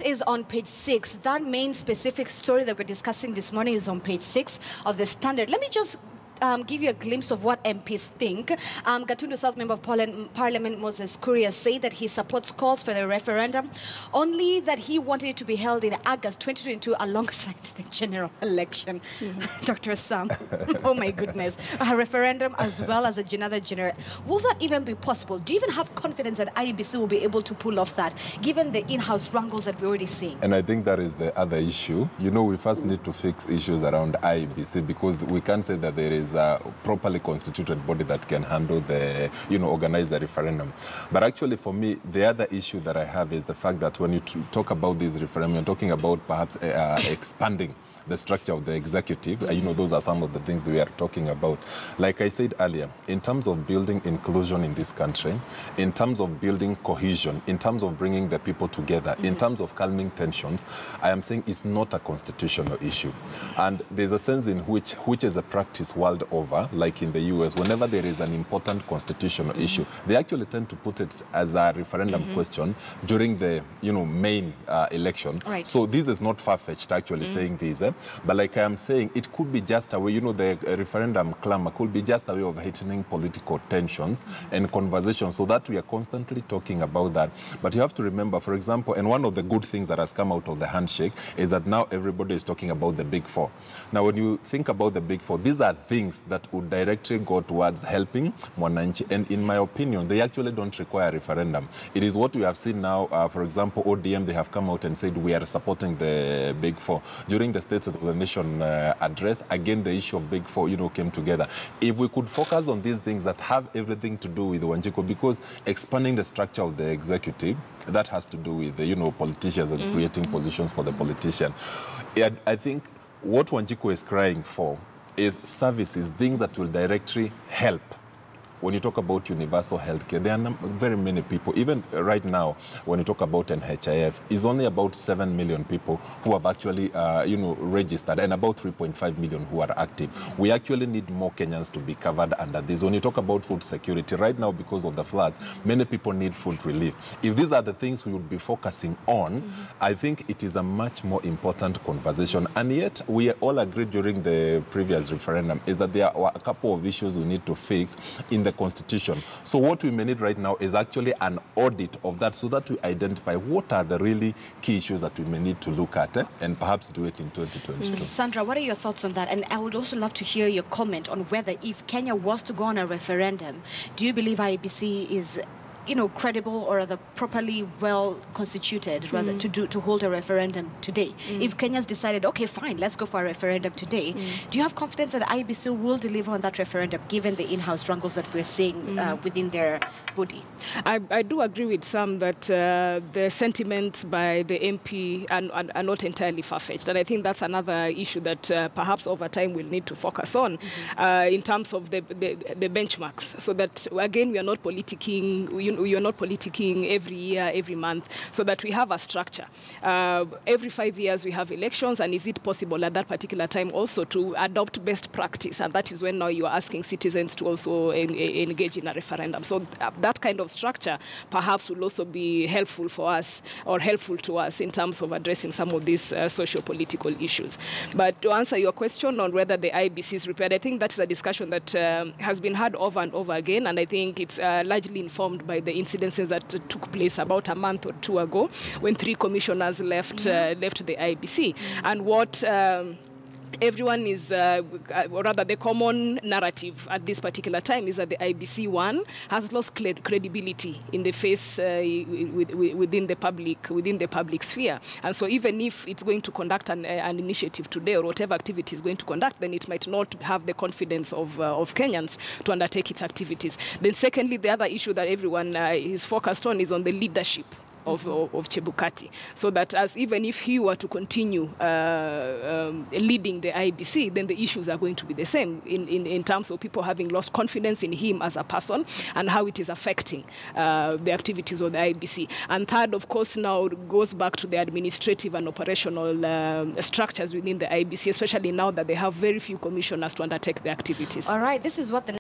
Is on page 6. That main specific story that we're discussing this morning is on page 6 of the Standard. Let me just give you a glimpse of what MPs think. Gatundu South Member of Parliament Moses Kuria said that he supports calls for the referendum, only that he wanted it to be held in August 2022 alongside the general election. Dr. Sam, oh my goodness, a referendum as well as another general. Will that even be possible? Do you even have confidence that IEBC will be able to pull off that, given the in-house wrangles that we're already seeing? And I think that is the other issue. You know, we first need to fix issues around IEBC, because we can't say that there is a properly constituted body that can handle the, organize the referendum. But actually, for me, the other issue that I have is the fact that when you talk about this referendum, you're talking about perhaps expanding the structure of the executive. Those are some of the things we are talking about. Like I said earlier, in terms of building inclusion in this country, in terms of building cohesion, in terms of bringing the people together, in terms of calming tensions, I am saying it's not a constitutional issue. And there's a sense in which is a practice world over, like in the US, whenever there is an important constitutional issue, they actually tend to put it as a referendum question during the, main election. Right. So this is not far-fetched actually saying this. But like I am saying, it could be just a way, the referendum clamor could be just a way of heightening political tensions and conversations, so that we are constantly talking about that. But you have to remember, for example, and one of the good things that has come out of the handshake is that now everybody is talking about the Big Four. Now, when you think about the Big Four, these are things that would directly go towards helping Mwananchi. And in my opinion, they actually don't require a referendum. It is what we have seen now. For example, ODM, they have come out and said we are supporting the Big Four. During the State of the Nation address, again, the issue of Big Four, came together. If we could focus on these things that have everything to do with Wanjiku, because expanding the structure of the executive, that has to do with the, politicians and creating positions for the politician. I think what Wanjiku is crying for is services, things that will directly help. When you talk about universal healthcare, there are very many people. Even right now, when you talk about NHIF, it's only about 7 million people who have actually, registered, and about 3.5 million who are active. We actually need more Kenyans to be covered under this. When you talk about food security, right now, because of the floods, many people need food relief. If these are the things we would be focusing on, I think it is a much more important conversation. And yet, we all agreed during the previous referendum is that there are a couple of issues we need to fix in the Constitution. So what we may need right now is actually an audit of that, so that we identify what are the really key issues that we may need to look at and perhaps do it in 2022. Sandra, what are your thoughts on that? And I would also love to hear your comment on whether, if Kenya was to go on a referendum, do you believe IEBC is credible or the properly well constituted rather to hold a referendum today? If Kenya's decided, okay, fine, let's go for a referendum today, do you have confidence that IEBC will deliver on that referendum, given the in-house wrangles that we're seeing within their body? I do agree with some that the sentiments by the MP are not entirely far-fetched, and I think that's another issue that perhaps over time we'll need to focus on in terms of the benchmarks, so that again we are not politicking. You're not politicking every year, every month, so that we have a structure. Every 5 years we have elections, and is it possible at that particular time also to adopt best practice? And that is when now you are asking citizens to also engage in a referendum. So that kind of structure perhaps will also be helpful for us, or helpful to us, in terms of addressing some of these socio-political issues. But to answer your question on whether the IEBC is prepared, I think that is a discussion that has been had over and over again, and I think it's largely informed by the incidences that took place about a month or two ago, when 3 commissioners left the IEBC. And what everyone is, or rather the common narrative at this particular time, is that the IEBC has lost credibility in the face within the public sphere. And so even if it's going to conduct an initiative today, or whatever activity it's going to conduct, then it might not have the confidence of Kenyans to undertake its activities. Then secondly, the other issue that everyone is focused on is on the leadership of Chebukati, so that even if he were to continue leading the IEBC, then the issues are going to be the same in terms of people having lost confidence in him as a person, and how it is affecting the activities of the IEBC. And third, of course, now goes back to the administrative and operational structures within the IEBC, especially now that they have very few commissioners to undertake the activities. All right, this is what the